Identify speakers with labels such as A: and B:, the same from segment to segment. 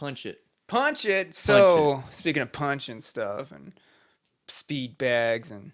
A: Punch it.
B: Punch it. So speaking of punch and stuff and speed bags and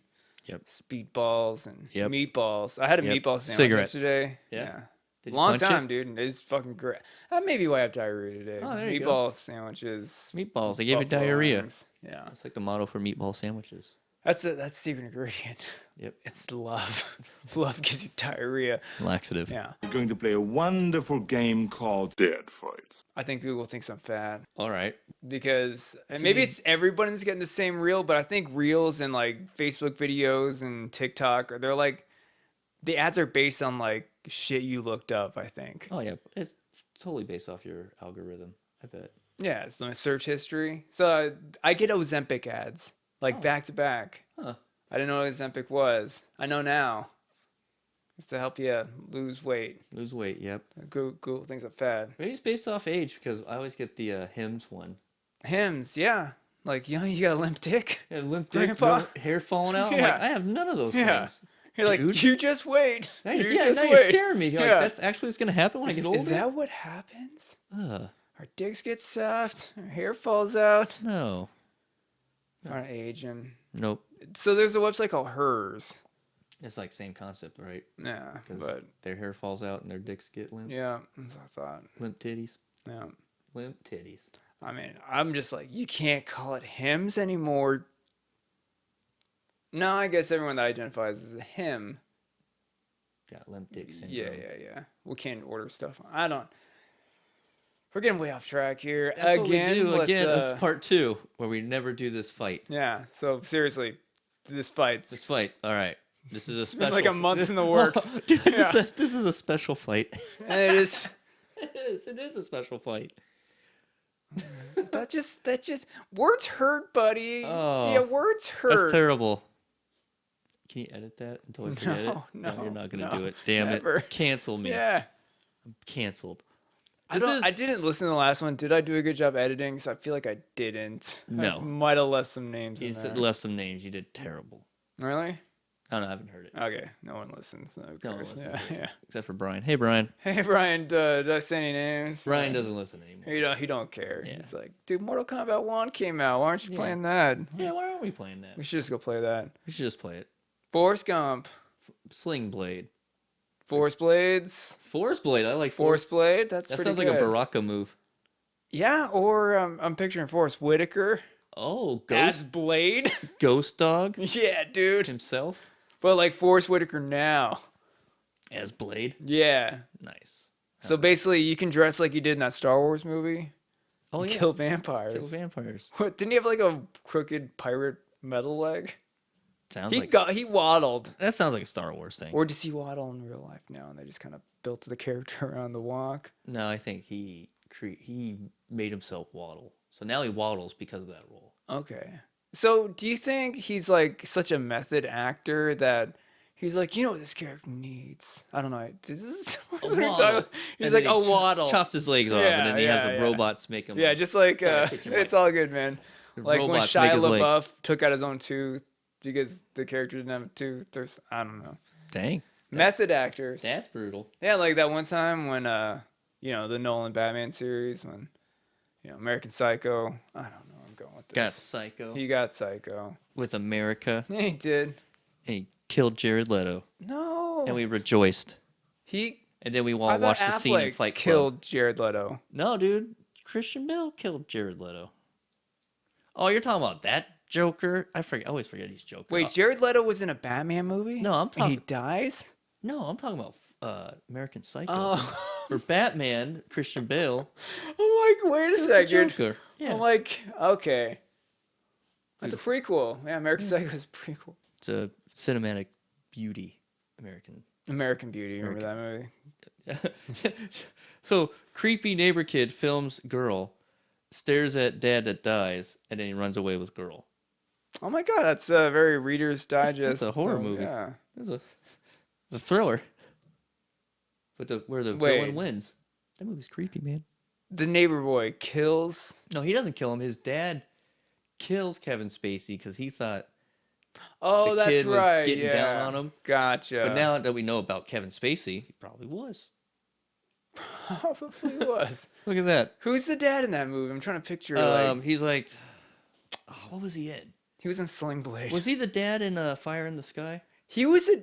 B: speed balls and meatballs. I had a meatball sandwich yesterday. Yeah. Long time, dude. It's fucking great. Maybe why I have diarrhea today.
A: Oh, there you
B: meatball
A: go. Sandwiches. Meatballs. They gave you diarrhea.
B: Wings. Yeah.
A: That's like the motto for meatball sandwiches.
B: That's secret ingredient.
A: Yep.
B: It's love. Love gives you diarrhea.
A: Laxative.
B: Yeah.
C: We're going to play a wonderful game called Dead Fights.
B: I think Google thinks I'm fat.
A: All right.
B: Because and maybe it's everybody's getting the same reel, but I think reels and like Facebook videos and TikTok, they're like, the ads are based on like shit you looked up, I think.
A: Oh, yeah. It's totally based off your algorithm, I bet.
B: Yeah, it's my search history. So I get Ozempic ads, like back to back.
A: Huh.
B: I didn't know what Ozempic was. I know now. It's to help you lose weight.
A: Lose weight, yep.
B: Google thinks I'm fat.
A: Maybe it's based off age because I always get the Hims one.
B: Hims, yeah. Like, you got a limp dick?
A: Yeah, limp dick,
B: Grandpa?
A: hair falling out. I'm like, I have none of those things.
B: You're like, you just wait.
A: You're scaring me. You're like, that's actually what's going to happen when I get older?
B: Is that what happens?
A: Ugh.
B: Our dicks get soft. Our hair falls out.
A: No.
B: Our aging.
A: Nope.
B: So there's a website called Hers.
A: It's like same concept, right?
B: Yeah,
A: but their hair falls out and their dicks get limp.
B: Yeah, that's what I thought.
A: Limp titties.
B: Yeah.
A: Limp titties.
B: I mean, I'm just like, you can't call it Hims anymore. No, I guess everyone that identifies as a him.
A: Got limp dick syndrome.
B: Yeah. We can't order stuff. We're getting way off track here.
A: That's
B: Again,
A: what we do. That's part 2, where we never do this fight.
B: Yeah, so seriously, this fight.
A: All right. This is a special.
B: Like a month in the works.
A: Dude, this is a special fight.
B: And it is.
A: It is a special fight.
B: That just words hurt, buddy.
A: Oh,
B: yeah, words hurt.
A: That's terrible. Can you edit that until I forget it?
B: No,
A: you're not gonna do it. Damn
B: never.
A: it! Cancel me.
B: Yeah,
A: I'm canceled.
B: I didn't listen to the last one. Did I do a good job editing? Because I feel like I didn't.
A: No.
B: I might have left some names.
A: You left some names. You did terrible.
B: Really?
A: I haven't heard it.
B: Okay, no one listens. No one listens. Yeah.
A: Except for Brian. Hey, Brian.
B: Hey, Brian. Did I say any names?
A: Brian doesn't listen anymore.
B: He don't care.
A: Yeah.
B: He's like, dude, Mortal Kombat 1 came out. Why aren't you playing that?
A: Yeah, why aren't we playing that?
B: We should just go play that.
A: We should just play it.
B: Forrest Gump.
A: Sling Blade.
B: Force Blades.
A: Force Blade. I like
B: Force Blade. That
A: sounds
B: good.
A: like a Baraka move.
B: Yeah, or I'm picturing Forrest Whitaker.
A: Oh, Ghost.
B: As Blade.
A: Ghost Dog.
B: Yeah, dude.
A: Himself.
B: But like Forrest Whitaker now.
A: As Blade.
B: Yeah.
A: Nice.
B: So basically, you can dress like you did in that Star Wars movie.
A: Oh yeah.
B: Kill vampires.
A: Kill vampires.
B: What? Didn't he have like a crooked pirate metal leg?
A: He
B: waddled.
A: That sounds like a Star Wars thing.
B: Or does he waddle in real life now, and they just kind of built the character around the walk?
A: No, I think he made himself waddle. So now he waddles because of that role.
B: Okay. So do you think he's like such a method actor that he's like, you know what this character needs? I don't know. He's like, a waddle.
A: Chopped his legs off, and then he has robots make him.
B: Yeah, just like, it's all good, man. Like when Shia LaBeouf took out his own tooth because the character didn't have a tooth. I don't know.
A: Dang.
B: Method actors.
A: That's brutal.
B: Yeah, like that one time when, the Nolan Batman series, when, American Psycho. I don't know. I'm going with this.
A: Got Psycho.
B: He got Psycho.
A: With America.
B: Yeah, he did.
A: And he killed Jared Leto.
B: No.
A: And we rejoiced. And then we all watched the scene in Fight Club.
B: Killed Jared Leto.
A: No, dude. Christian Bale killed Jared Leto. Oh, you're talking about that Joker? I always forget he's Joker.
B: Wait, Jared Leto was in a Batman movie?
A: No, I'm talking.
B: And he dies?
A: No, I'm talking about American Psycho.
B: Oh.
A: For Batman, Christian Bale.
B: I'm like, wait a second.
A: Joker. Yeah.
B: I'm like, okay. That's a prequel. Yeah, American Psycho is a prequel.
A: It's a cinematic beauty.
B: American Beauty. Remember that movie?
A: So, creepy neighbor kid films girl, stares at dad that dies, and then he runs away with girl.
B: Oh my god, that's a very Reader's Digest.
A: It's a horror movie.
B: Yeah.
A: It's a thriller. But where the villain wins. That movie's creepy, man.
B: The neighbor boy kills...
A: No, he doesn't kill him. His dad kills Kevin Spacey because he thought the kid was getting down on him.
B: Gotcha.
A: But now that we know about Kevin Spacey, he probably was.
B: Probably was.
A: Look at that.
B: Who's the dad in that movie? I'm trying to picture.
A: He's like, what was he in?
B: He was in Sling Blade.
A: Was he the dad in Fire in the Sky?
B: He was a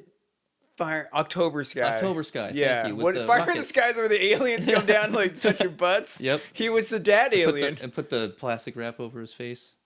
B: October Sky.
A: October Sky.
B: Yeah.
A: Thank you,
B: What Fire in the Sky is where the aliens come down and like touch your butts.
A: Yep.
B: He was the dad alien.
A: And put the plastic wrap over his face.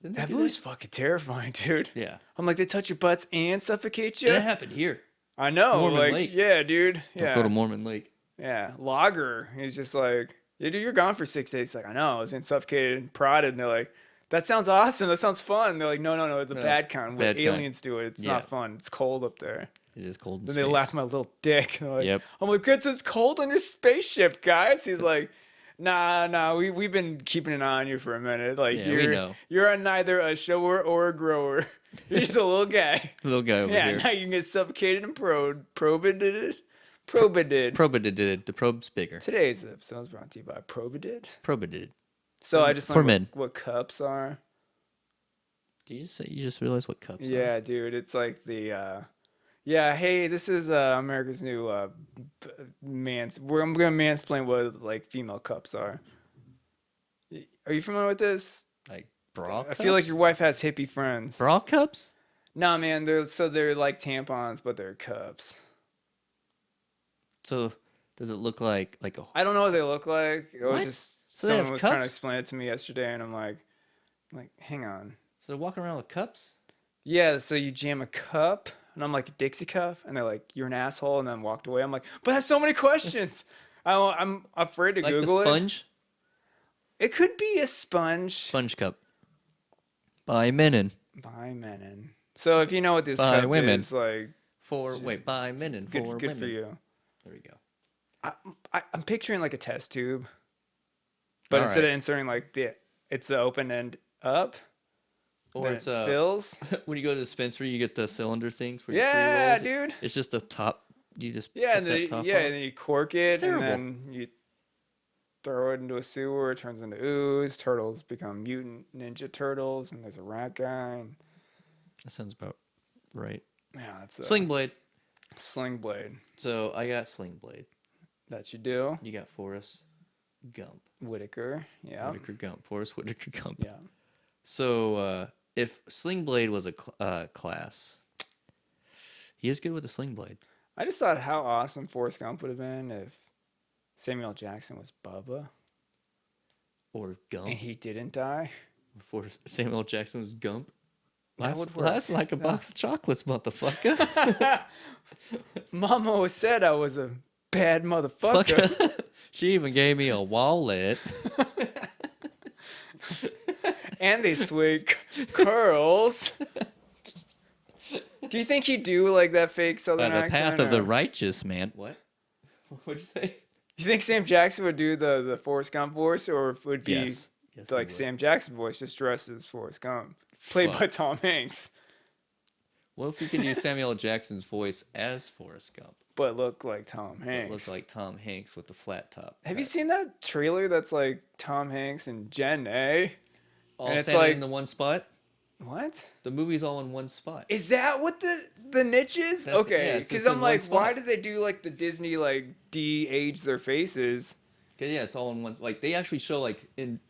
B: That movie's fucking terrifying, dude.
A: Yeah.
B: I'm like, they touch your butts and suffocate you.
A: That happened here.
B: I know.
A: Mormon Lake.
B: Yeah, dude. Yeah.
A: Don't go to Mormon Lake.
B: Yeah. Lager. He's just like, yeah, dude, you're gone for 6 days. He's like, I know. I was being suffocated and prodded. And they're like, that sounds awesome. That sounds fun. They're like, no. It's a bad kind. When aliens do it, it's not fun. It's cold up there.
A: It is cold in
B: Then
A: space.
B: they laugh at my little dick. Like,
A: yep.
B: I'm like, it's cold on your spaceship, guys. He's like, nah. We've been keeping an eye on you for a minute. Like,
A: we know.
B: You're neither a shower or a grower. You're just a little guy.
A: Little guy over here.
B: Yeah, now you can get suffocated and probided.
A: The probe's bigger.
B: Today's episode is brought to you by Probidid.
A: So
B: I just learned what cups are.
A: Did you say you just realized what cups are?
B: Yeah, dude. It's like the hey, this is America's new I'm gonna mansplain what like female cups are. Are you familiar with this?
A: Like bra cups?
B: I feel like your wife has hippie friends.
A: Bra cups?
B: Nah, man, they're like tampons, but they're cups.
A: So does it look like a?
B: I don't know what they look like. It was just
A: So
B: someone was trying to explain it to me yesterday, and I'm like, hang on.
A: So they're walking around with cups?
B: Yeah, so you jam a cup, and I'm like, a Dixie cup, and they're like, you're an asshole, and then walked away. I'm like, but I have so many questions. I'm afraid to
A: like
B: Google
A: the sponge?
B: It could be a sponge.
A: Sponge cup. By Menon.
B: So if you know what this
A: by
B: cup
A: women.
B: is, like...
A: By Menon. For women.
B: Good for you.
A: There we go.
B: I'm picturing like a test tube. But instead of inserting like it's the open end up...
A: Or it's
B: fills.
A: When you go to the dispensary, you get the cylinder things. For
B: yeah,
A: your
B: dude.
A: It's just the top. You just
B: and then you cork it,
A: and
B: then you throw it into a sewer. It turns into ooze. Turtles become mutant ninja turtles, and there's a rat guy. And...
A: That sounds about right.
B: Yeah, that's
A: Sling Blade.
B: Sling Blade.
A: So I got Sling Blade.
B: That you do.
A: You got Forrest Gump.
B: Whitaker. Yeah.
A: Forrest Whitaker Gump.
B: Yeah.
A: So if Sling Blade was a class, he is good with a Sling Blade.
B: I just thought how awesome Forrest Gump would have been if Samuel Jackson was Bubba.
A: Or Gump.
B: And he didn't die.
A: Before Samuel Jackson was Gump.
B: Would work.
A: Last like a box of chocolates, motherfucker.
B: Mama said I was a bad motherfucker.
A: She even gave me a wallet.
B: And they swing curls. Do you think he'd do like that fake Southern accent?
A: The path of the righteous, man. What? What'd you say?
B: You think Sam Jackson would do the Forrest Gump voice, or would it be
A: yes,
B: like Sam Jackson voice, just dressed as Forrest Gump, played by Tom Hanks?
A: What if we could use Samuel Jackson's voice as Forrest Gump?
B: But look like Tom Hanks.
A: Look like Tom Hanks with the flat top.
B: Have you seen that trailer that's like Tom Hanks and Jen A?
A: All and it's like in the one spot?
B: What?
A: The movie's all in one spot.
B: Is that what the niche is? Okay, because I'm like, why did they do like the Disney like de-age their faces?
A: Cause yeah, it's all in one. Like they actually show like in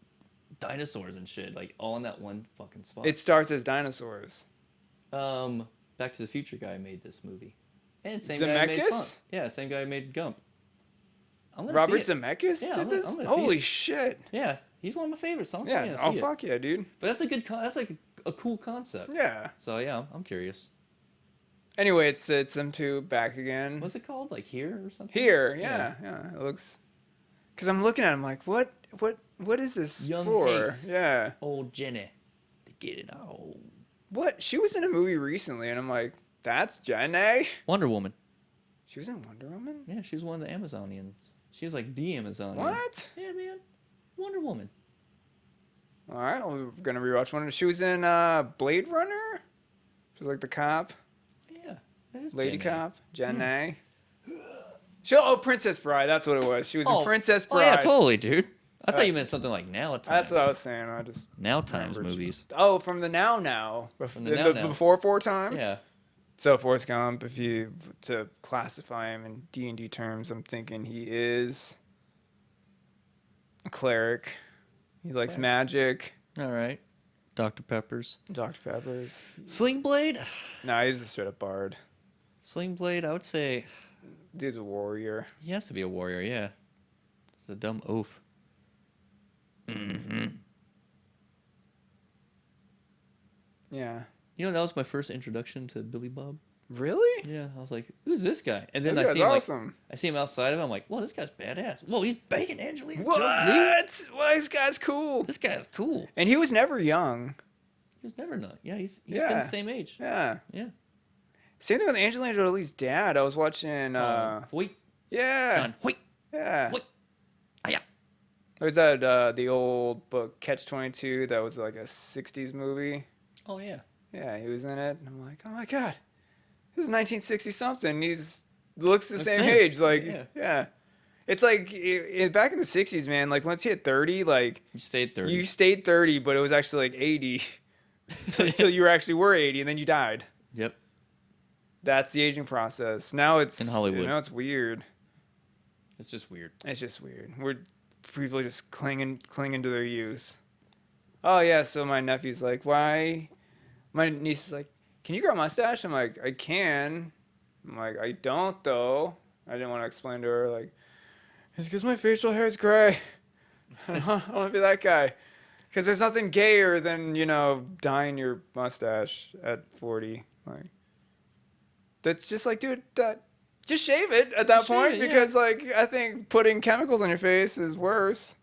A: dinosaurs and shit, like all in that one fucking spot.
B: It starts as dinosaurs.
A: Back to the Future guy made this movie, and same
B: Zemeckis?
A: guy made Gump. Yeah, same guy made Gump.
B: Robert Zemeckis did this. Holy shit!
A: Yeah, he's one of my favorites. So
B: fuck yeah, dude.
A: But that's a good. That's like a cool concept.
B: Yeah.
A: So yeah, I'm curious.
B: Anyway, it's them two back again.
A: What's it called? Like Here or something?
B: Here, yeah. It looks. Because I'm looking at him like, what is this
A: Young
B: for?
A: Hanks.
B: Yeah.
A: Old Jenny, to get it all.
B: What? She was in a movie recently, and I'm like, that's Jenny.
A: Wonder Woman.
B: She was in Wonder Woman.
A: Yeah, she was one of the Amazonians. She was like the Amazonian.
B: What?
A: Yeah, man. Wonder Woman.
B: All right, I'm gonna rewatch one. She was in Blade Runner. She was like the cop.
A: Yeah,
B: lady cop, Jenny. Princess Bride. That's what it was. She was in Princess Bride.
A: Oh yeah, totally, dude. I thought you meant something like Now Times.
B: That's what I was saying. I just
A: Now Times movies.
B: Oh, from the Now.
A: From the Now.
B: Before 4 time.
A: Yeah.
B: So Forrest Gump, if you to classify him in D&D terms, I'm thinking he is a cleric. He likes magic.
A: All right. Dr. Pepper's.
B: Dr. Pepper's.
A: Sling Blade?
B: Nah, he's a straight up bard.
A: Sling Blade, I would say.
B: Dude's a warrior.
A: He has to be a warrior, yeah. It's a dumb oaf. Mm-hmm.
B: Yeah.
A: You know, that was my first introduction to Billy Bob.
B: Really?
A: Yeah, I was like, "Who's this guy?" And then
B: That
A: I see
B: guy's
A: him
B: awesome.
A: I see him outside of him. I'm like, "Whoa, this guy's badass! Whoa, he's banging Angelina Jolie.
B: What? Well, this guy's cool.
A: This guy's cool."
B: And he was never young.
A: He was never not. Yeah, he's been the same age.
B: Yeah.
A: Yeah.
B: Same thing with Angelina Jolie's dad. I was watching.
A: Hoyt.
B: Yeah.
A: John Hoyt.
B: Yeah.
A: Hoyt. Ah, yeah.
B: There's that the old book Catch-22 that was like a '60s movie.
A: Oh yeah.
B: Yeah, he was in it. And I'm like, oh my god, this is 1960 something. He's looks the same age. Like, yeah. It's like back in the '60s, man. Like once you hit 30, like
A: you stayed 30.
B: You stayed 30, but it was actually like 80. so you were 80, and then you died.
A: Yep.
B: That's the aging process. Now it's
A: in Hollywood.
B: Now it's weird.
A: It's just weird.
B: It's just weird. People are just clinging to their youth. Oh yeah. So my nephew's like, why? My niece is like, can you grow a mustache? I'm like, I can. I'm like, I don't though. I didn't want to explain to her like, it's because my facial hair is gray. I don't want to be that guy. Because there's nothing gayer than, dyeing your mustache at 40. Like, that's just like, dude, just shave it at that point. Because like, I think putting chemicals on your face is worse.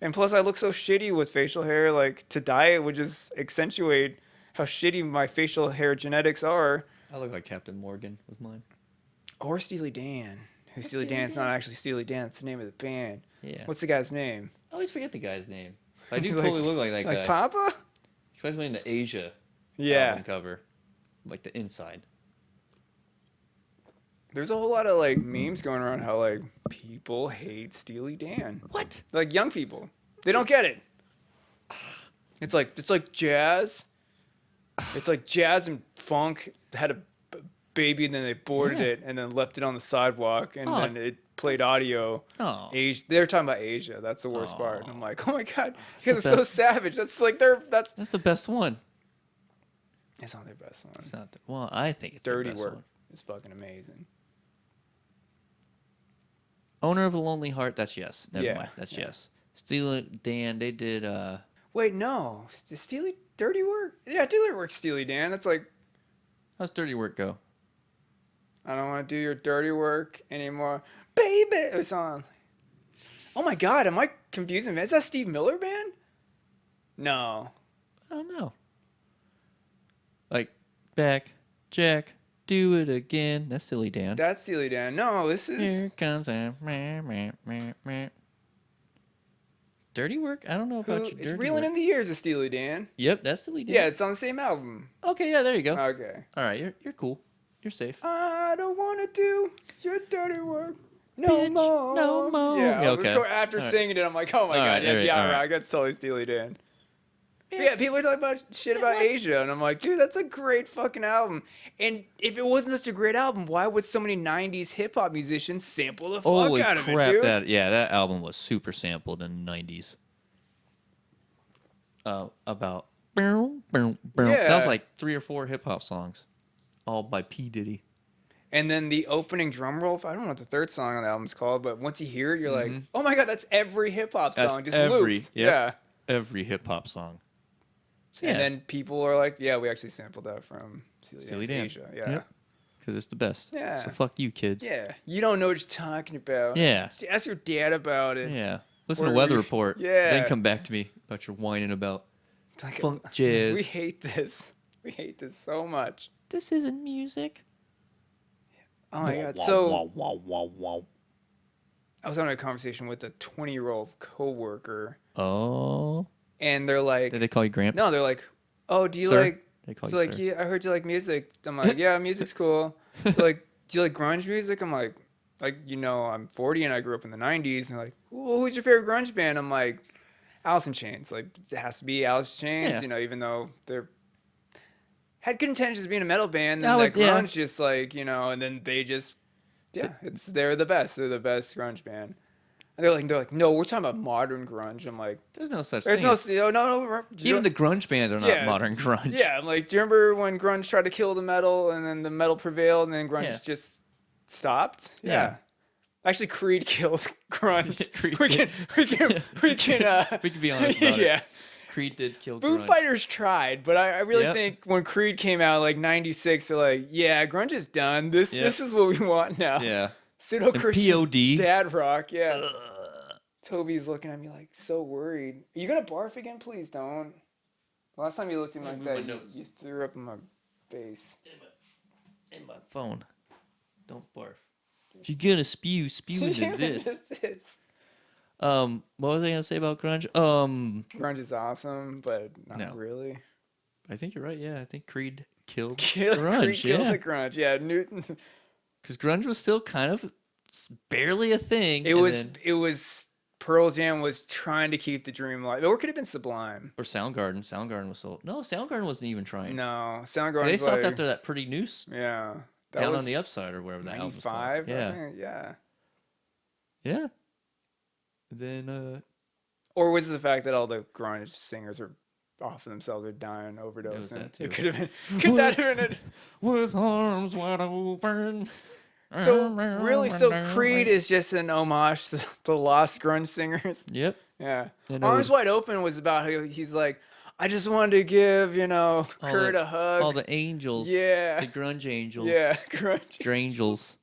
B: And plus I look so shitty with facial hair. Like, to dye it would just accentuate how shitty my facial hair genetics are.
A: I look like Captain Morgan with mine.
B: Or Steely Dan. Who's Steely Dan? It's not actually Steely Dan. It's the name of the band.
A: Yeah.
B: What's the guy's name?
A: I always forget the guy's name. I do totally look like that guy.
B: Like Papa?
A: Especially in the Asia album cover. Like the inside.
B: There's a whole lot of like memes going around how like people hate Steely Dan.
A: What?
B: Like young people. They don't get it. It's like jazz. It's like jazz and funk had a baby and then they boarded it and then left it on the sidewalk and then it played audio.
A: Oh.
B: They're talking about Asia. That's the worst part. And I'm like, oh my god, because it's so savage. That's like that's
A: the best one.
B: It's not their best one.
A: It's not. Well, I think it's
B: Dirty
A: their best
B: Work
A: one.
B: is fucking amazing.
A: Owner of a Lonely Heart. That's yes. Never mind. That's yes. Steely Dan. They did.
B: Wait, no. Dirty Work? Yeah, Dirty Work's Steely Dan. That's like.
A: How's Dirty Work go?
B: I don't want to do your dirty work anymore, baby. It's on. Oh my god, am I confusing? Is that Steve Miller Band? No.
A: I don't know. Like, back, Jack, do it again. That's Steely Dan.
B: That's Steely Dan. No, this is.
A: Here comes a Dirty Work? I don't know about your Dirty
B: It's Reeling
A: Work.
B: in the Years of Steely Dan.
A: Yep, that's Steely Dan.
B: Yeah, it's on the same album.
A: Okay, yeah, there you go.
B: Okay.
A: All right, you're cool. You're safe.
B: I don't want to do your dirty work no
A: Bitch,
B: more.
A: no more.
B: Yeah,
A: okay.
B: After singing it, I'm like, oh my god, I got totally Steely Dan. Yeah, people are talking about shit about Asia, and I'm like, dude, that's a great fucking album. And if it wasn't such a great album, why would so many '90s hip hop musicians sample the fuck out of it, dude?
A: That album was super sampled in the '90s. About that was like 3 or 4 hip hop songs, all by P Diddy.
B: And then the opening drum roll, I don't know what the third song on the album is called, but once you hear it, you're like, oh my god, that's every hip hop song, just looped. Yeah,
A: every hip hop song. So,
B: and then people are like, yeah, we actually sampled that from Steely Dan. Asia. Yeah.
A: Because it's the best.
B: Yeah.
A: So fuck you, kids.
B: Yeah. You don't know what you're talking about.
A: Yeah.
B: Ask your dad about it.
A: Yeah. Listen to Weather Report.
B: Yeah.
A: Then come back to me about your whining about funk jazz.
B: We hate this. We hate this so much.
A: This isn't music.
B: Oh my god. So I was having a conversation with a 20-year-old coworker.
A: Oh.
B: And they're like,
A: did they call you Gramps?
B: No, they're like, oh, do you
A: sir?
B: like?
A: They call
B: so
A: you
B: like,
A: sir.
B: yeah, I heard you like music. I'm like, yeah, music's cool. They're like, do you like grunge music? I'm like, I'm 40 and I grew up in the '90s. And they're like, well, who's your favorite grunge band? I'm like, Alice in Chains. Like, it has to be Alice in Chains.
A: Yeah.
B: Even though they're had good intentions of being a metal band, and that grunge just like, you know, and then they just, they're the best. They're the best grunge band. And they're like, no, we're talking about modern grunge. I'm like,
A: there's no such
B: thing.
A: There's
B: no.
A: Even the grunge bands are not modern grunge.
B: Yeah, I'm like, do you remember when grunge tried to kill the metal, and then the metal prevailed, and then grunge just stopped? Yeah. Actually, Creed killed grunge. We can
A: be honest about it. Creed did kill
B: Foo
A: grunge.
B: Fighters tried, but I really think when Creed came out, like 96, they're like, yeah, grunge is done. This is what we want now.
A: Yeah.
B: Pseudo-Christian
A: POD.
B: dad rock, yeah. Toby's looking at me like so worried. Are you gonna barf again? Please don't. Last time you looked at me like that, you threw up in my face.
A: In my phone. Don't barf. If you're gonna spew into this. What was I gonna say about grunge?
B: Grunge is awesome, but not really.
A: I think you're right. Yeah, I think Creed killed grunge.
B: Creed killed the grunge. Yeah, Newton.
A: Because grunge was still kind of barely a thing.
B: It was. Pearl Jam was trying to keep the dream alive, or it could have been Sublime
A: or Soundgarden. Soundgarden was still Soundgarden wasn't even trying.
B: No, Soundgarden.
A: They stopped after that Pretty Noose.
B: Yeah,
A: Down on the Upside or wherever that album was called. Yeah. Then.
B: Or was it the fact that all the grunge singers were off of themselves or dying, overdosing? It could have been. Could that have been it?
A: With arms wide open.
B: So Creed is just an homage to the lost grunge singers.
A: Yep.
B: Yeah. Arms Wide Open was about how he's like, I just wanted to give, Kurt a hug.
A: All the angels.
B: Yeah.
A: The grunge angels.
B: Yeah, grunge.
A: Drangels.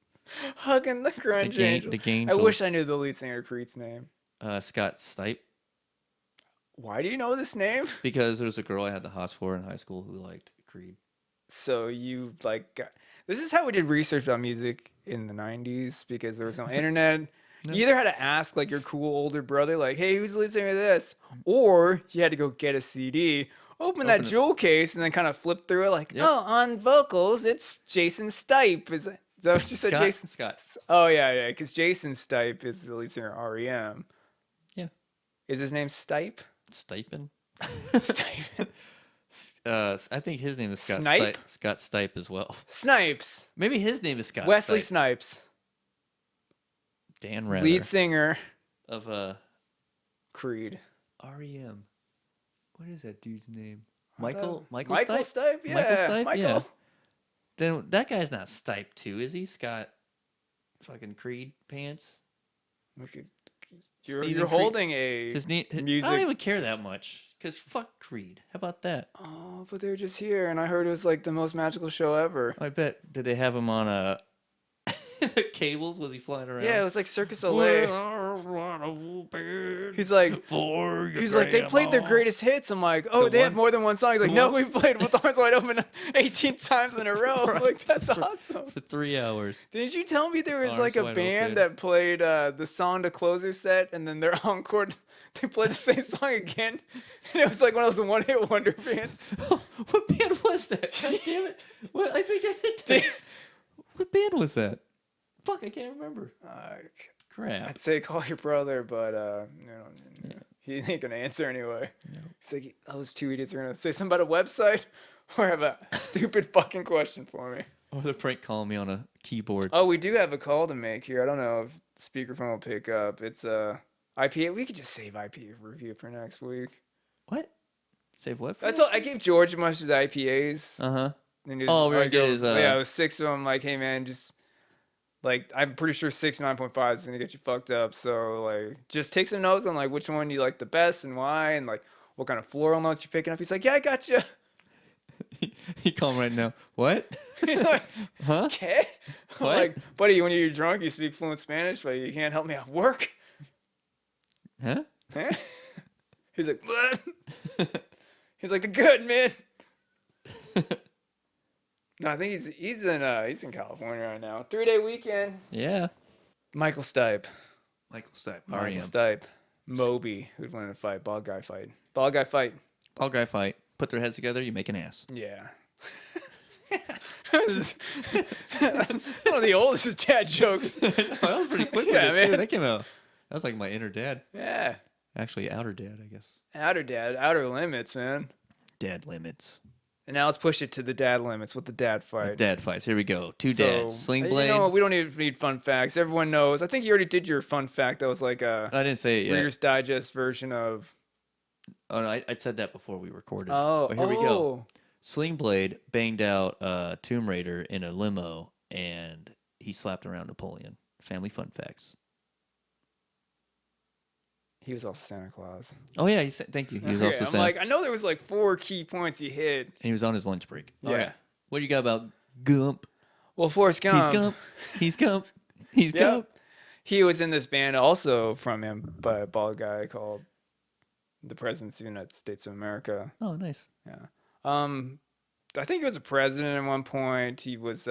B: Hugging the grunge angels.
A: The Gangels.
B: I wish I knew the lead singer of Creed's name.
A: Scott Stipe.
B: Why do you know this name?
A: Because there was a girl I had the hots for in high school who liked Creed.
B: So you this is how we did research about music in the 90s, because there was no internet. You either had to ask like your cool older brother, like, hey, who's the lead singer of this? Or you had to go get a CD, open that jewel case, and then kind of flip through it like, oh, on vocals, it's Jason Stipe. Is that what you said, Jason?
A: Scott.
B: Oh, yeah, because Jason Stipe is the lead singer of R.E.M.
A: Yeah.
B: Is his name Stipe?
A: Stipen?
B: Stipe.
A: I think his name is Scott
B: Snipe?
A: Scott Stipe as well.
B: Snipes.
A: Maybe his name is Scott
B: Wesley
A: Stipe.
B: Snipes.
A: Dan Rather.
B: Lead singer
A: of
B: Creed.
A: R.E.M. What is that dude's name? Michael Stipe?
B: Stipe? Yeah.
A: Michael Stipe?
B: Michael.
A: Yeah. Then that guy's not Stipe too, is he? Scott fucking Creed pants?
B: You're holding a
A: his name,
B: music.
A: I don't even care that much. Because fuck Creed. How about that?
B: Oh, but they're just here, and I heard it was like the most magical show ever.
A: I bet. Did they have him on cables? Was he flying around?
B: Yeah, it was like Circus Olay. He's like, they played their greatest hits. I'm like, oh, they have more than one song. He's like, no, we played With Arms Wide Open 18 times in a row. I'm like, that's awesome.
A: For 3 hours.
B: Didn't you tell me there was like a band that played the song to close their set, and then their encore, they played the same song again? And it was like one of those one-hit wonder bands.
A: What band was that? God damn it. What? I think I did that. What band was that? Fuck, I can't remember. Crap.
B: I'd say call your brother, but he ain't gonna answer anyway. No. He's like, those two idiots are gonna say something about a website or have a stupid fucking question for me.
A: Or they're prank calling me on a keyboard.
B: Oh, we do have a call to make here. I don't know if speakerphone will pick up. It's IPA. We could just save IPA review for next week.
A: What? Save what?
B: That's all. I gave George a bunch of the IPAs.
A: Uh-huh.
B: And
A: we're gonna get his.
B: Yeah, it was 6 of them. Like, hey man, just. Like, I'm pretty sure 9.5 is going to get you fucked up. So, like, just take some notes on, like, which one you like the best and why, and, like, what kind of floral notes you're picking up. He's like, yeah, I got you.
A: He called right now. What?
B: He's like,
A: huh?
B: Okay. I'm like, buddy, when you're drunk, you speak fluent Spanish, but you can't help me at work.
A: Huh?
B: He's like, what? He's like, the good, man. No, I think he's in California right now. 3-day weekend.
A: Yeah.
B: Michael Stipe.
A: Michael
B: R.E.M. Stipe. Moby, who'd win a fight. Bald guy fight.
A: Bald guy fight. Put their heads together, you make an ass.
B: Yeah. That's one of the oldest dad jokes.
A: That was pretty quick.
B: Yeah, man.
A: That came out. That was like my inner dad.
B: Yeah.
A: Actually, outer dad, I guess.
B: Outer limits, man.
A: Dad limits.
B: And now let's push it to the dad limits with the dad fight.
A: Dad fights. Here we go. Two dads. Sling blade.
B: You know, we don't even need fun facts. Everyone knows. I think you already did your fun fact. That was like a
A: I didn't say it yet.
B: Reader's Digest version of.
A: Oh, no, I said that before we recorded.
B: Oh,
A: but here we go. Sling blade banged out Tomb Raider in a limo, and he slapped around Napoleon. Family fun facts.
B: He was also Santa Claus.
A: Oh yeah, thank you. He was also Santa.
B: I know there was like 4 key points he hit.
A: And he was on his lunch break.
B: Yeah.
A: Right. What do you got about Gump?
B: Well, Forrest Gump.
A: He's Gump. He's Gump. He's Gump.
B: He was in this band also from him by a bald guy called the President of the United States of America.
A: Oh, nice.
B: Yeah. I think he was a president at one point. He was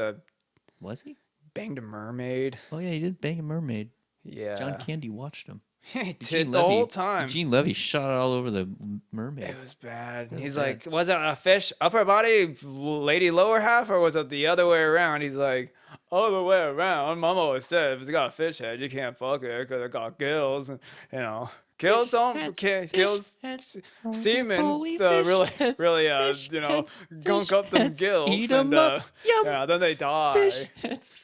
A: he?
B: Banged a mermaid.
A: Oh yeah, he did bang a mermaid.
B: Yeah.
A: John Candy watched him.
B: He did the whole time.
A: Gene Levy shot it all over the mermaid.
B: It was bad. He's like, was it a fish upper body, lady lower half, or was it the other way around? He's like, other way around. Mom always said, if it's got a fish head, you can't fuck it because it got gills. And, you know, gills semen. So really, you know, gunk up them gills.
A: Eat them up. Yum.
B: Yeah, then they die.
A: Fish heads.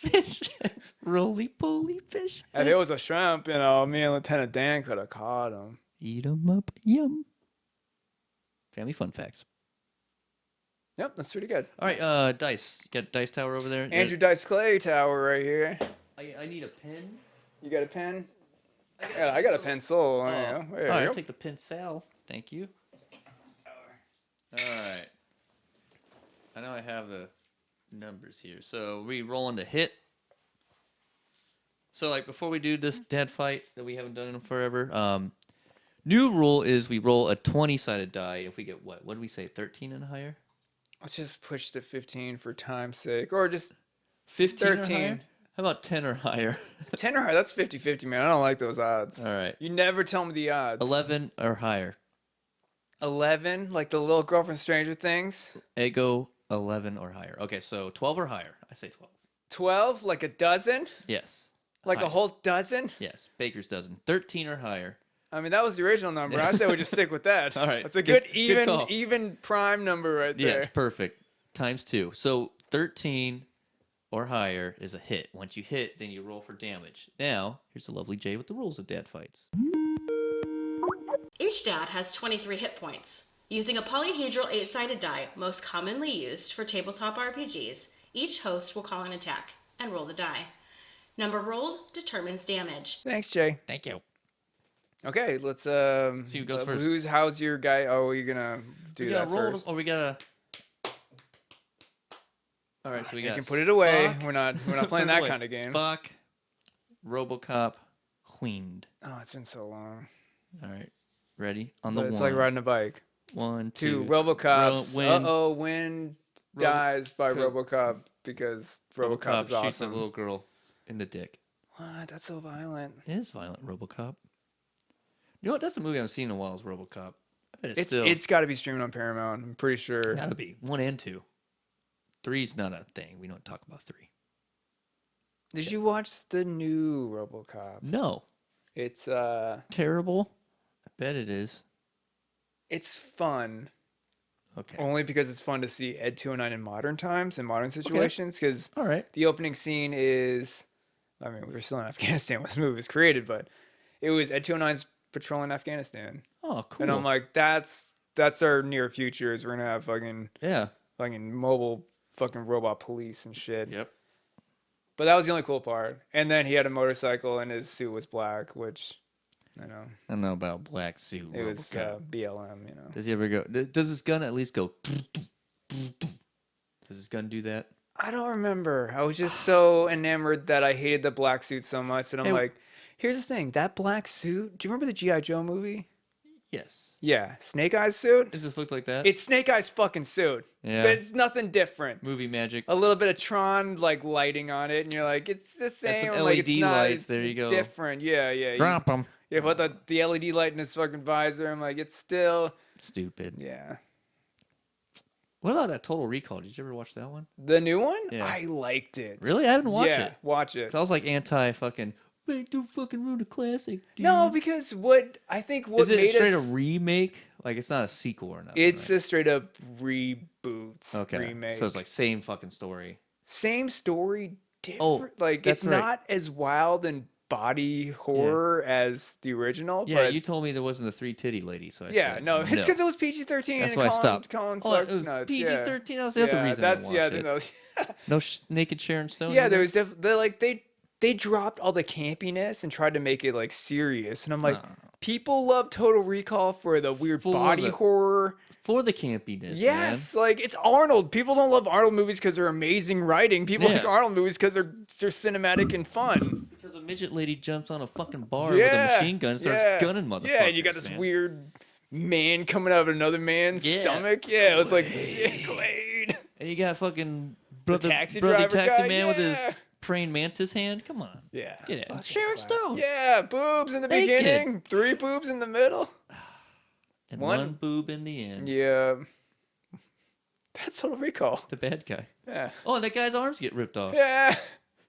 A: Roly-poly fish heads.
B: If it was a shrimp, you know, me and Lieutenant Dan could have caught him.
A: Eat them up. Yum. Family fun facts.
B: Yep, that's pretty good.
A: All right, dice. You got a dice tower over there?
B: Andrew Dice Clay tower right here.
A: I need a pen.
B: You got a pen? I got a pencil.
A: All right, I'll take the pencil. Thank you. All right. I know I have the numbers here. So we rolling to hit. So like before we do this dad fight that we haven't done in forever, new rule is we roll a 20-sided die if we get what? What did we say? 13 and higher?
B: Let's just push to 15 for time's sake, or just
A: 15
B: 13.
A: Or higher? How about 10 or higher?
B: 10 or higher? That's 50-50, man. I don't like those odds.
A: All right.
B: You never tell me the odds.
A: 11 or higher.
B: 11, like the little girl from Stranger Things.
A: Ego 11 or higher. Okay, so 12 or higher. I say 12.
B: 12, like a dozen?
A: Yes.
B: Like
A: higher.
B: A whole dozen?
A: Yes, baker's dozen. 13 or higher.
B: I mean, that was the original number. I say we just stick with that.
A: All right.
B: That's a good even prime number right there.
A: Yes, perfect. Times 2. So 13 or higher is a hit. Once you hit, then you roll for damage. Now, here's the lovely Jay with the rules of dad fights.
D: Each dad has 23 hit points. Using a polyhedral 8-sided die, most commonly used for tabletop RPGs, each host will call an attack and roll the die. Number rolled determines damage.
B: Thanks, Jay.
A: Thank you.
B: Okay, let's
A: see who goes first.
B: How's your guy? Oh, you're gonna do that first.
A: Or we gotta. All right, so we got.
B: You can put it away.
A: Spock.
B: We're not playing that kind of game.
A: Spock, RoboCop, Wheend.
B: Oh, it's been so long.
A: All right, ready on
B: So
A: the
B: it's
A: one.
B: like riding a bike.
A: 1, 2.
B: RoboCops. Win dies by RoboCop because RoboCop is awesome.
A: Shoots a little girl in the dick.
B: What? That's so violent.
A: It is violent, RoboCop. You know what? That's a movie I haven't seen in a while. Is RoboCop. I bet
B: it's got to be streaming on Paramount. I'm pretty sure.
A: Gotta be 1 and 2. 3's not a thing. We don't talk about 3.
B: Did you watch the new RoboCop?
A: No.
B: It's
A: terrible. I bet it is.
B: It's fun.
A: Okay.
B: Only because it's fun to see Ed 209 in modern times, in modern situations. Because
A: all right,
B: the opening scene is, I mean, we were still in Afghanistan when this movie was created, but it was Ed 209's patrolling Afghanistan.
A: Oh, cool.
B: And I'm like, that's our near future. Is we're gonna have fucking mobile fucking robot police and shit.
A: Yep.
B: But that was the only cool part. And then he had a motorcycle and his suit was black, which, you know.
A: I don't know about black suit.
B: It was BLM, you know.
A: Does he ever go? Does his gun at least go? Does his gun do that?
B: I don't remember. I was just so enamored that I hated the black suit so much. And I'm like, here's the thing. That black suit, do you remember the G.I. Joe movie?
A: Yes.
B: Yeah. Snake Eyes suit?
A: It just looked like that?
B: It's Snake Eyes fucking suit.
A: Yeah.
B: But it's nothing different.
A: Movie magic.
B: A little bit of Tron like lighting on it. And you're like, it's the same.
A: Some
B: like,
A: LED
B: it's not,
A: lights. There you go.
B: It's different. Yeah.
A: Drop them.
B: Yeah, but the LED light in his fucking visor. I'm like, it's still
A: stupid.
B: Yeah.
A: What about that Total Recall? Did you ever watch that one?
B: The new one?
A: Yeah.
B: I liked it.
A: Really? I haven't watched it.
B: Watch it.
A: I was like anti-fucking, wait, don't fucking ruin a classic, dude.
B: No, because what
A: is it
B: made
A: straight
B: us...
A: a remake? Like it's not a sequel or nothing.
B: It's
A: right?
B: a straight up reboot,
A: Okay.
B: remake.
A: So it's like same fucking story.
B: Same story, different.
A: Oh,
B: like it's
A: right.
B: not as wild and body horror as the original.
A: Yeah,
B: but
A: you told me there wasn't a 3-titty lady, so I
B: yeah,
A: said,
B: no, it's because it was PG-13.
A: That's
B: and
A: why I stopped.
B: Colin
A: It was
B: nuts.
A: PG-13.
B: Yeah.
A: That was the other reason I didn't watch it.
B: Those,
A: No naked Sharon Stone.
B: yeah,
A: either?
B: there was they dropped all the campiness and tried to make it like serious, and I'm like, people love Total Recall for the weird body horror.
A: For the campiness,
B: yes, like it's Arnold. People don't love Arnold movies because they're amazing writing. People like Arnold movies because they're cinematic and fun.
A: Because a midget lady jumps on a fucking bar with a machine gun and starts gunning motherfuckers.
B: Yeah, and you got this weird man coming out of another man's stomach. Yeah, it was like Glade.
A: And you got fucking
B: Taxi
A: taxi
B: guy,
A: man with his praying mantis hand. Come on.
B: Yeah.
A: Get it. Sharon Stone.
B: Yeah, boobs in the beginning, 3 boobs in the middle.
A: And one boob in the end.
B: Yeah. That's Total Recall.
A: The bad guy.
B: Yeah.
A: Oh, and that guy's arms get ripped off.
B: Yeah.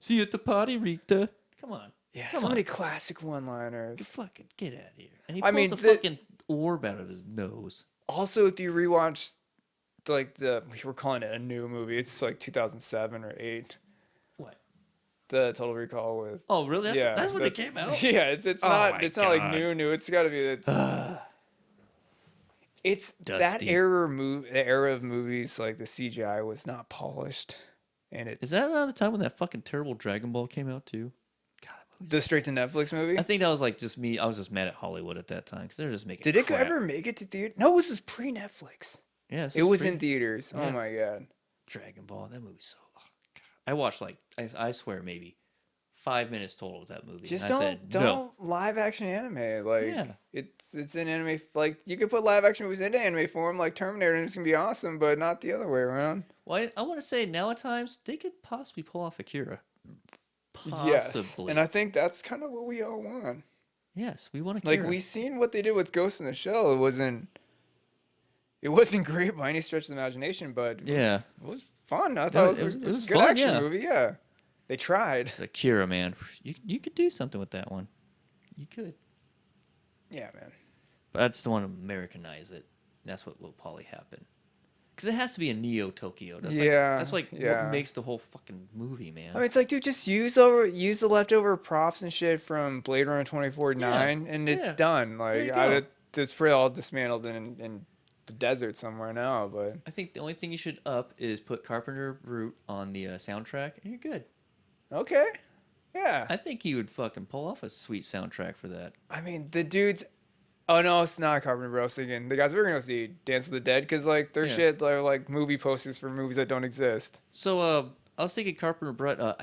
A: See you at the party, Rita. Come on.
B: Yeah, so many classic one-liners.
A: Fucking get out of here. And he pulls a fucking orb out of his nose.
B: Also, if you rewatch, like, we're calling it a new movie. It's like 2007 or 8.
A: What?
B: The Total Recall with.
A: Oh, really? That's when they came out?
B: Yeah, it's not like new. It's got to be. It's
A: Dusty.
B: that era of movies, like the CGI was not polished, and
A: Is that around the time when that fucking terrible Dragon Ball came out too? God,
B: the straight to Netflix movie.
A: I think that was like just me. I was just mad at Hollywood at that time because they're just making.
B: Did it ever make it to theater? No, it was just pre-Netflix.
A: Yeah,
B: it was in theaters. Yeah. Oh my god,
A: Dragon Ball. That movie's so. Oh god. I watched like I swear maybe 5 minutes total of that movie.
B: Just
A: don't
B: no. Live action anime. Like it's an anime. Like you can put live action movies into anime form, like Terminator, and it's gonna be awesome, but not the other way around.
A: Well, I want to say now at times they could possibly pull off Akira. Possibly.
B: Yes, and I think that's kind of what we all want.
A: Yes, we want Akira.
B: Like we seen what they did with Ghost in the Shell. It wasn't great by any stretch of the imagination, but it was fun. I thought it was a good action movie. Yeah. They tried.
A: Akira, man. You could do something with that one. You could.
B: Yeah, man.
A: But I just don't want to Americanize it. That's what will probably happen. Because it has to be a Neo Tokyo. That's what makes the whole fucking movie, man.
B: I mean, it's like, dude, just use the leftover props and shit from Blade Runner 2049, and it's done. Like, it's pretty all dismantled in the desert somewhere now. But
A: I think the only thing you should up is put Carpenter Brute on the soundtrack, and you're good.
B: Okay. Yeah.
A: I think he would fucking pull off a sweet soundtrack for that.
B: I mean, the dudes. Oh no, it's not Carpenter Brute. I was thinking the guys we're gonna go see Dance of the Dead because like their shit are like movie posters for movies that don't exist.
A: So I was thinking Carpenter Brute. I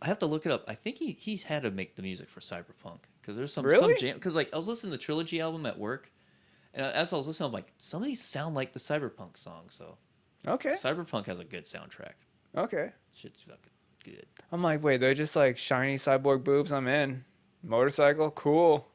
A: have to look it up. I think he's had to make the music for Cyberpunk because there's some jam. Because like I was listening to the Trilogy album at work, and as I was listening, I'm like, some of these sound like the Cyberpunk song. So
B: okay,
A: Cyberpunk has a good soundtrack.
B: Okay,
A: shit's fucking good.
B: I'm like, wait, they're just like shiny cyborg boobs. I'm in. Motorcycle, cool.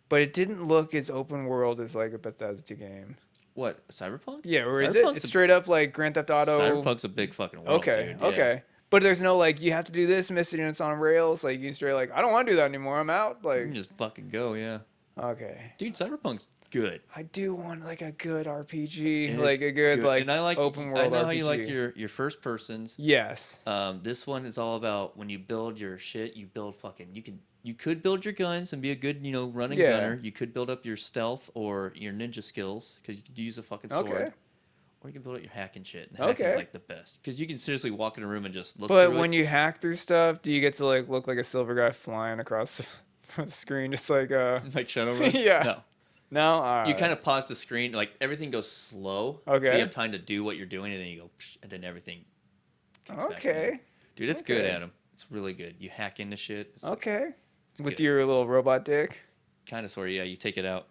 B: But it didn't look as open world as like a Bethesda game.
A: What, Cyberpunk?
B: Yeah, or is it? It's straight up like Grand Theft Auto.
A: Cyberpunk's a big fucking world.
B: Okay,
A: dude.
B: okay. But there's no like you have to do this mission and it's on rails. Like you straight like I don't want to do that anymore. I'm out. Like
A: you can just fucking go. Yeah.
B: Okay.
A: Dude, Cyberpunk's good.
B: I do want like a good RPG, like a good like
A: and I like
B: open world RPG.
A: I know how you like your first persons.
B: Yes.
A: This one is all about when you build your shit. You build fucking. You could build your guns and be a good running gunner. You could build up your stealth or your ninja skills because you could use a fucking sword.
B: Okay.
A: Or you can build up your hacking shit. And hacking's like the best because you can seriously walk in a room and just look.
B: But when you hack through stuff, do you get to like look like a silver guy flying across the screen, just like
A: like Shadowrun?
B: Yeah. No, all right.
A: You kind of pause the screen, like everything goes slow.
B: Okay.
A: So you have time to do what you're doing, and then you go, and then everything.
B: Okay.
A: Dude, it's good, Adam. It's really good. You hack into shit. It's
B: with your little robot dick.
A: Kind of, sort of, yeah. You take it out.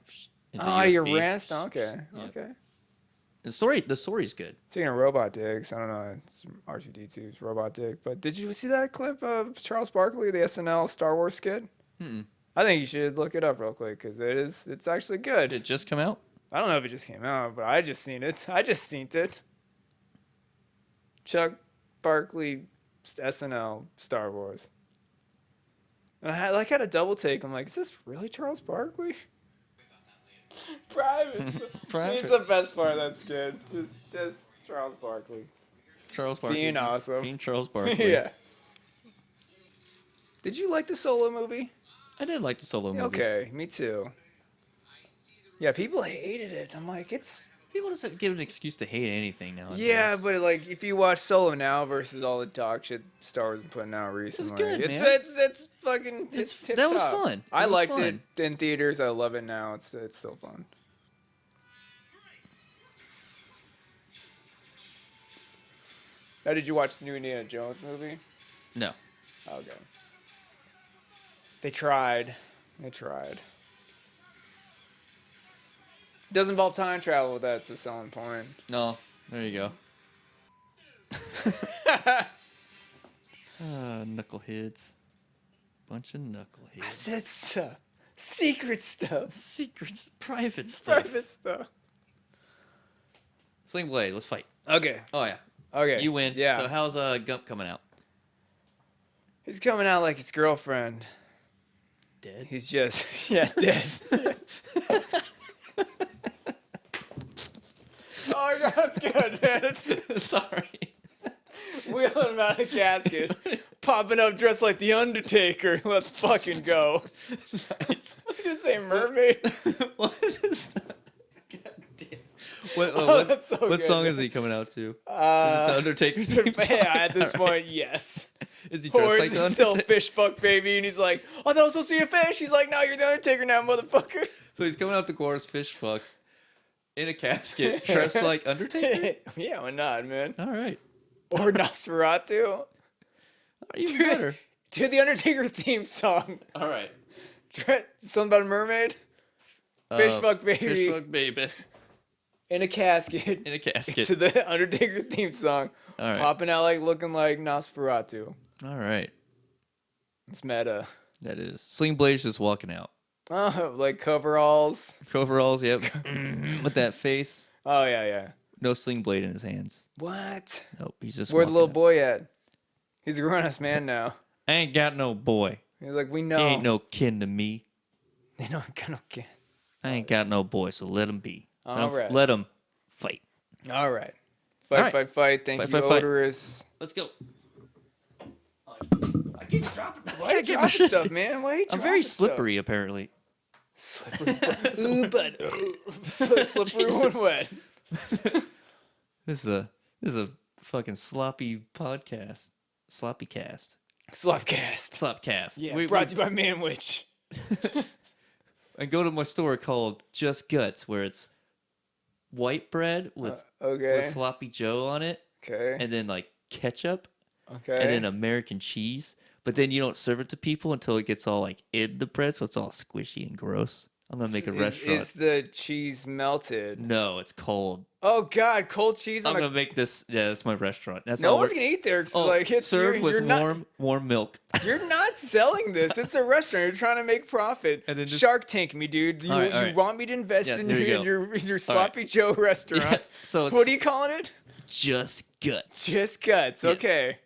B: Oh, your wrist. Okay. Yeah. Okay.
A: The story's good.
B: Speaking of robot dicks, I don't know. It's R2D2's robot dick, but did you see that clip of Charles Barkley, the SNL Star Wars skit? I think you should look it up real quick because it's actually good.
A: Did it just come out?
B: I don't know if it just came out, but I just seen it. Chuck Barkley, SNL, Star Wars. And I had a double take. I'm like, is this really Charles Barkley? Bro, He's the best part of that skit. Just Charles Barkley.
A: Charles Barkley.
B: Being awesome.
A: Being Charles Barkley.
B: Yeah. Did you like the Solo movie?
A: I did like the Solo movie.
B: Okay, me too. Yeah, people hated it. I'm like, it's...
A: People just give an excuse to hate anything now.
B: Yeah, but like, if you watch Solo now versus all the dog shit Star Wars been putting out recently,
A: good, man.
B: It's fucking it's tip
A: that was
B: top.
A: fun.
B: I liked it in theaters. I love it now. It's so fun. Now, did you watch the new Indiana Jones movie?
A: No.
B: Okay. They tried. It doesn't involve time travel. That's a selling point.
A: No. There you go. Knuckleheads. Bunch of knuckleheads.
B: I said stuff. Secret stuff.
A: Secrets. Private stuff.
B: Private stuff.
A: Sling Blade. Let's fight.
B: Okay.
A: Oh, yeah.
B: Okay.
A: You win.
B: Yeah.
A: So how's Gump coming out?
B: He's coming out like his girlfriend.
A: Dead?
B: He's just... Yeah, dead. Oh my god, that's good, man.
A: Sorry.
B: Wheeling him out of a casket. Popping up dressed like the Undertaker. Let's fucking go.
A: Nice.
B: I was gonna say mermaid.
A: What is that? God damn.
B: That's so
A: what
B: good.
A: song is he coming out to? Is it the Undertaker theme song?
B: Yeah, at this point, yes.
A: Is he dressed
B: Or
A: like
B: is
A: the
B: it still
A: Undertaker?
B: fish fuck baby? And he's like, I thought it was supposed to be a fish. He's like, no, you're the Undertaker now, motherfucker.
A: So he's coming out to chorus fish fuck in a casket, dressed like Undertaker?
B: Yeah, why not, man?
A: All right.
B: Or Nosferatu.
A: Even better.
B: To the Undertaker theme song.
A: All right.
B: Something about a mermaid? Fish fuck baby.
A: Fish fuck baby.
B: In a casket.
A: In a casket.
B: To the Undertaker theme song.
A: All right.
B: Popping out like looking like Nosferatu.
A: All right.
B: It's meta.
A: That is. Sling Blade's just walking out.
B: Oh, like coveralls.
A: Coveralls, yep. With that face.
B: Oh, yeah.
A: No Sling Blade in his hands.
B: What?
A: Nope. He's just
B: Where's the little
A: walking
B: boy at? He's a grown-ass man now.
A: out. I ain't got no boy.
B: He's like, we know.
A: He ain't no kin to me.
B: They don't got no kid.
A: I ain't got no boy, so let him be.
B: All right.
A: Let him fight.
B: All right.
A: All right.
B: Fight. Thank you,
A: Fight.
B: Odorous.
A: Let's go. I keep dropping.
B: Why are you dropping stuff, man? Why are you
A: I'm
B: dropping
A: very
B: stuff?
A: slippery, apparently.
B: Slippery. Ooh, but slippery when wet.
A: This is a fucking sloppy podcast. Sloppy cast.
B: Slopcast.
A: Slopcast.
B: Yeah, brought to you by Manwich.
A: I go to my store called Just Guts, where it's white bread with sloppy Joe on it.
B: Okay.
A: And then like ketchup.
B: Okay.
A: And then American cheese. But then you don't serve it to people until it gets all like in the bread, so it's all squishy and gross. I'm gonna make a restaurant.
B: Is the cheese melted?
A: No, it's cold.
B: Oh God, cold cheese.
A: I'm gonna make this. Yeah, that's my restaurant. That's
B: no
A: all
B: one's gonna eat there. It's like it's
A: served with
B: you're
A: warm milk.
B: You're not selling this. It's a restaurant. You're trying to make profit.
A: And then just,
B: Shark Tank me, dude. You,
A: all right.
B: you want me to invest in your Sloppy Joe restaurant?
A: Yeah, so
B: what are you calling it?
A: Just Guts.
B: Just Guts.
A: Yeah.
B: Okay.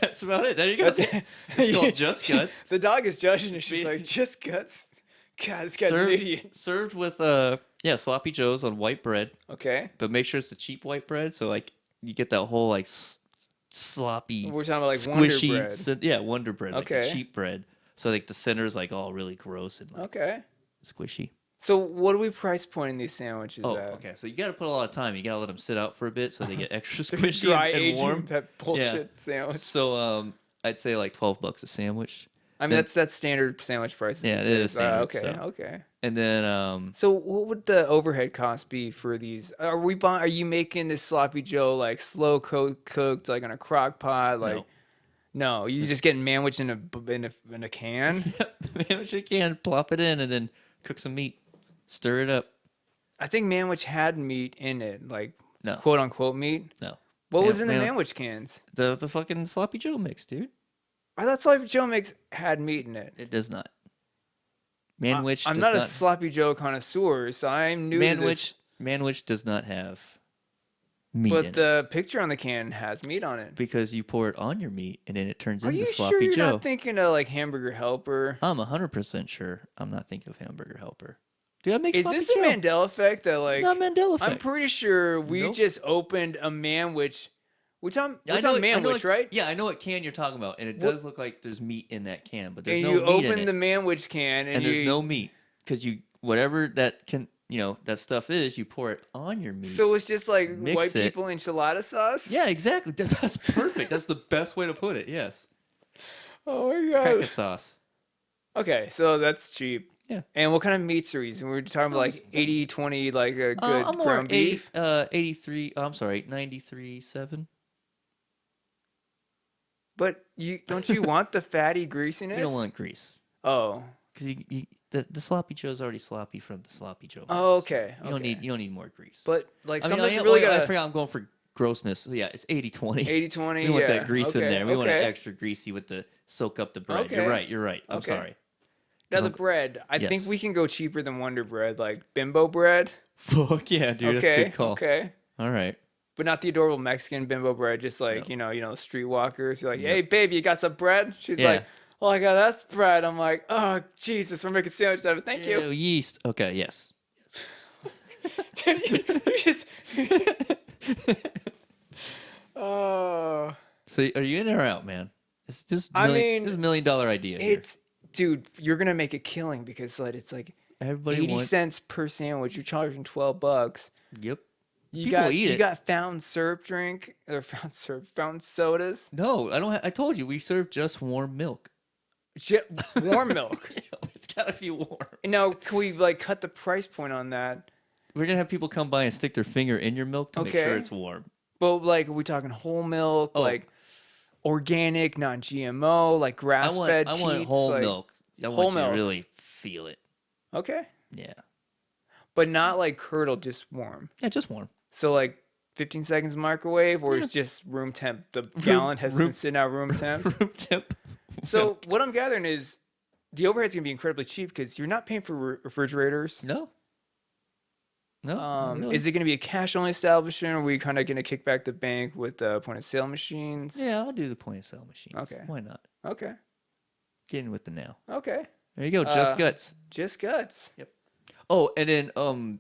A: That's about it. There you go. It's called Just Guts.
B: The dog is judging it. She's like, Just Guts. God, this guy's an idiot.
A: Served with sloppy joes on white bread.
B: Okay.
A: But make sure it's the cheap white bread, so like you get that whole like sloppy.
B: We're talking about like
A: squishy,
B: Wonder Bread.
A: Wonder Bread.
B: Okay.
A: Like the cheap bread. So like the center is like all really gross and like squishy.
B: So what are we price pointing these sandwiches at?
A: Okay. So you got to put a lot of time. You got to let them sit out for a bit so they get extra squishy
B: Dry
A: and warm.
B: that bullshit sandwich.
A: So I'd say like $12 a sandwich.
B: I mean, that's standard sandwich prices.
A: Yeah, it is standard.
B: Okay.
A: And then
B: so what would the overhead cost be for these? Are you making this sloppy Joe like slow cooked like on a crock pot? Like no, you just getting manwich in a can.
A: Manwich in a can, plop it in, and then cook some meat, stir it up.
B: I think manwich had meat in it, like
A: no.
B: quote unquote meat.
A: No.
B: What was in the manwich cans?
A: The fucking sloppy Joe mix, dude.
B: I thought sloppy Joe mix had meat in it.
A: It does not. Manwich.
B: I'm not a sloppy Joe connoisseur, so I'm new to this.
A: Manwich does not have meat
B: but
A: in
B: the picture on the can has meat on it.
A: Because you pour it on your meat and then it turns
B: Are
A: into
B: you
A: sloppy
B: sure you're
A: Joe.
B: not thinking of like Hamburger Helper?
A: I'm 100% sure I'm not thinking of Hamburger Helper. Dude, I make
B: Is
A: sloppy
B: this a
A: Joe.
B: Mandela effect that like?
A: It's not Mandela effect.
B: I'm pretty sure we just opened a manwich. We're talking manwich, right?
A: Yeah, I know what can you're talking about, and it does look like there's meat in that can, but there's
B: and
A: no
B: you
A: meat in it.
B: open the manwich can, and
A: there's no meat because whatever that can that stuff is, you pour it on your meat.
B: So it's just like white people enchilada sauce.
A: Yeah, exactly. That's perfect. That's the best way to put it. Yes.
B: Oh my god.
A: Cracker sauce.
B: Okay, so that's cheap.
A: Yeah.
B: And what kind of meats are we using? We're talking about like 80-20, like a good ground beef.
A: 83. I'm sorry, 93.7.
B: But don't you want the fatty greasiness?
A: You don't want grease.
B: Oh.
A: Because the sloppy Joe's already sloppy from the sloppy Joe.
B: Oh, okay.
A: You don't need more grease.
B: But like
A: I forgot I'm going for grossness. So yeah, it's 80-20.
B: 80-20.
A: We want that grease in there. We want it extra greasy with the soak up the bread. Okay. You're right. I'm sorry.
B: Now the bread, I think we can go cheaper than Wonder Bread, like Bimbo bread.
A: Fuck yeah, dude. That's a good call.
B: Okay.
A: All right.
B: But not the adorable Mexican Bimbo bread, just like, streetwalkers. You're like, hey, baby, you got some bread? She's like, oh my God, that's bread. I'm like, oh, Jesus, we're making sandwiches out of it. Thank you.
A: Yeast. Okay, yes.
B: you just... Oh.
A: So are you in or out, man? It's just this is $1 million idea here.
B: Dude, you're going to make a killing because it's like
A: everybody
B: 80 cents per sandwich. You're charging $12.
A: Yep.
B: You got fountain syrup drink or fountain sodas?
A: No, I don't. I told you we serve just warm milk.
B: Warm milk.
A: It's gotta be warm.
B: Now, can we like cut the price point on that?
A: We're gonna have people come by and stick their finger in your milk to make sure it's warm.
B: But like, are we talking whole milk, like organic, non-GMO, like grass-fed?
A: I want whole milk. I want you to really feel it.
B: Okay.
A: Yeah.
B: But not like curdled, just warm.
A: Yeah, just warm.
B: So like 15 seconds microwave, or it's just room temp. The gallon has been sitting out room temp.
A: Room temp.
B: So what I'm gathering is the overhead's gonna be incredibly cheap because you're not paying for refrigerators.
A: No. No. Really.
B: Is it gonna be a cash only establishment, or are we kind of gonna kick back the bank with the point of sale machines?
A: Yeah, I'll do the point of sale machines.
B: Okay.
A: Why not?
B: Okay.
A: Get in with the now.
B: Okay.
A: There you go. Just guts.
B: Just guts.
A: Yep. Oh, and then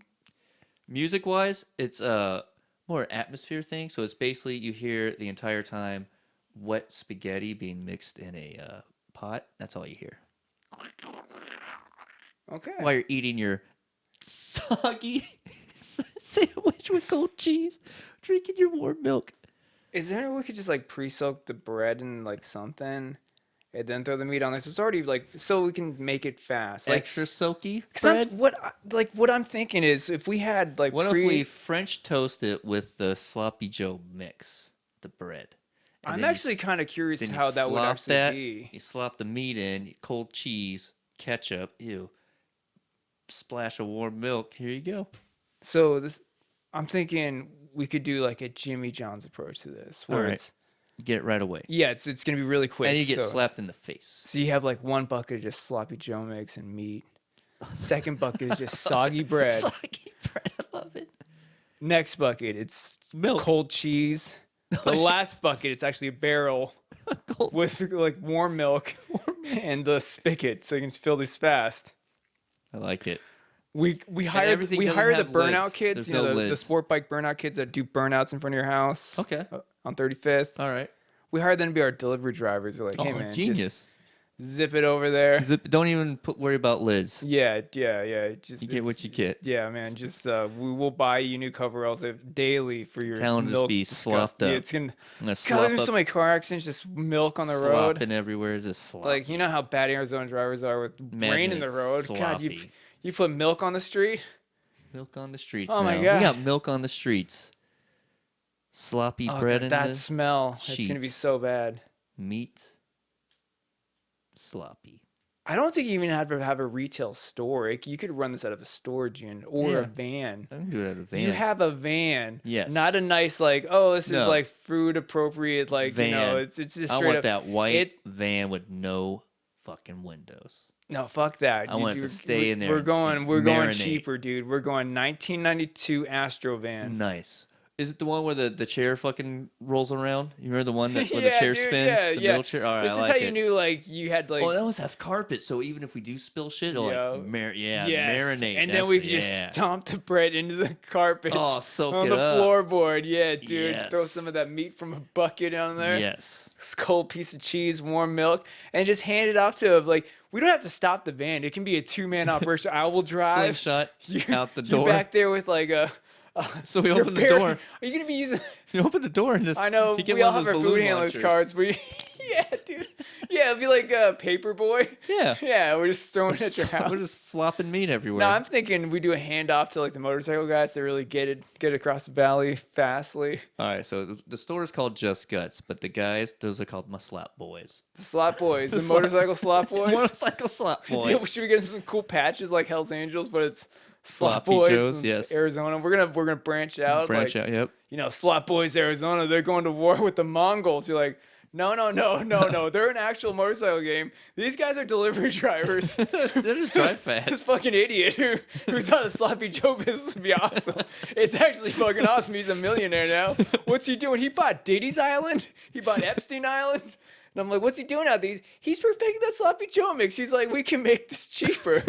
A: music wise, it's more atmosphere thing. So it's basically you hear the entire time wet spaghetti being mixed in a pot. That's all you hear.
B: Okay.
A: While you're eating your soggy sandwich with cold cheese, drinking your warm milk.
B: Is there any way we could just like pre-soak the bread in like something? And then throw the meat on this. It's already like so we can make it fast. Like,
A: extra soaky bread.
B: What I'm thinking is if we had like
A: if we French toast it with the sloppy Joe mix, the bread.
B: I'm actually kind of curious how that would actually be.
A: You slop the meat in, cold cheese, ketchup, splash of warm milk. Here you go.
B: So I'm thinking we could do like a Jimmy John's approach to this, where it's.
A: Get it right away.
B: Yeah, it's going to be really quick.
A: And you get slapped in the face.
B: So you have like one bucket of just sloppy Joe mix and meat. Second bucket is just soggy bread.
A: Soggy bread, I love it.
B: Next bucket, it's
A: milk.
B: Cold cheese. The last bucket, it's actually a barrel with like warm milk and the spigot, so you can fill these fast.
A: I like it.
B: We hired the burnout kids, the sport bike burnout kids that do burnouts in front of your house.
A: Okay.
B: On 35th.
A: All right.
B: We hired them to be our delivery drivers. They're like, hey man,
A: genius.
B: Just zip it over there.
A: Don't even worry about lids.
B: Yeah. Just
A: you get what you get.
B: Yeah, man. Just we will buy you new coveralls daily for your
A: town. Just be sloughed up.
B: It's gonna. God, there's so many car accidents. Just milk on the road.
A: Slopping everywhere. Just sloppy.
B: Like you know how bad Arizona drivers are with rain in the road.
A: Sloppy.
B: God, you put milk on the street.
A: Milk on the streets.
B: Oh
A: my
B: God.
A: We got milk on the streets. Sloppy bread in
B: that smell. Sheets. It's gonna be so bad.
A: Meat. Sloppy.
B: I don't think you even have to have a retail store. You could run this out of a storage unit or a van.
A: I can do it out of a van.
B: You have a van.
A: Yes.
B: Not a nice this is like food appropriate
A: van.
B: It's just
A: I
B: straight
A: want
B: up,
A: that white van with no fucking windows.
B: No, fuck that.
A: I want it to stay in there.
B: We're going cheaper, dude. We're going 1992 Astro van.
A: Nice. Is it the one where the chair fucking rolls around? You remember the one that where the chair spins? The middle chair? All right,
B: this is how you knew, like, you had, like...
A: Oh, that was have carpet, so even if we do spill shit, it'll, marinate.
B: And then we could just stomp the bread into the carpet.
A: Oh, soak
B: on
A: it
B: the
A: up.
B: Floorboard. Yeah, dude. Yes. Throw some of that meat from a bucket on there.
A: Yes.
B: Cold piece of cheese, warm milk, and just hand it off to, like... We don't have to stop the van. It can be a 2-man operation. I will drive.
A: Slingshot out the door.
B: You're back there with, like, a...
A: So we open the door.
B: Are you gonna be using?
A: You open the door and this.
B: I know we all have our food handlers cards. Yeah, dude. Yeah, it'll be like a paper boy.
A: Yeah.
B: Yeah, we're just throwing it at your house.
A: We're just slopping meat everywhere.
B: No, I'm thinking we do a handoff to like the motorcycle guys to really get across the valley fastly.
A: All right, so the store is called Just Guts, but the guys, those are called my slap boys.
B: The slap boys, the motorcycle slap boys.
A: Motorcycle slap boys.
B: Yeah, should we get them some cool patches like Hell's Angels, but it's Slap
A: Sloppy
B: Boys,
A: Joes, yes.
B: Arizona. We're gonna branch out.
A: Branch out, yep.
B: You know, Slap Boys, Arizona. They're going to war with the Mongols. You're like, no. They're an actual motorcycle game. These guys are delivery drivers.
A: They're just drive fast.
B: This fucking idiot who thought a Sloppy Joe business would be awesome. It's actually fucking awesome. He's a millionaire now. What's he doing? He bought Diddy's Island. He bought Epstein Island. And I'm like, what's he doing out these? He's perfecting that Sloppy Joe mix. He's like, we can make this cheaper.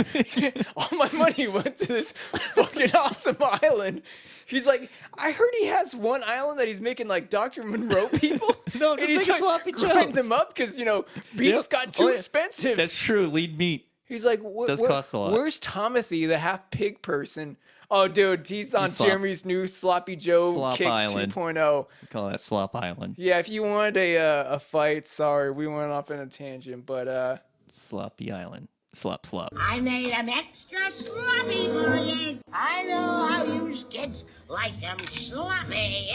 B: All my money went to this fucking awesome island. He's like, I heard he has one island that he's making like Dr. Monroe people.
A: No, just
B: he's
A: make a Sloppy Joe.
B: Grind them up because, you know, beef got too expensive.
A: That's true. Lead meat.
B: He's like,
A: does cost a lot.
B: Where's Tomothy, the half pig person? Oh, dude, he's on Jeremy's new Sloppy Joe
A: Slop
B: Kick
A: Island.
B: 2.0.
A: We call that Slop Island.
B: Yeah, if you wanted a fight, sorry, we went off in a tangent, but
A: Sloppy Island. Slop.
E: I made 'em extra sloppy for you. I know how you kids like 'em sloppy.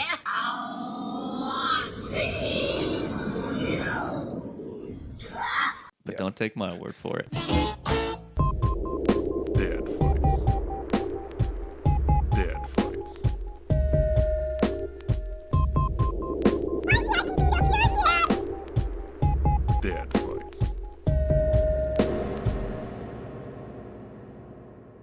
A: But don't take my word for it.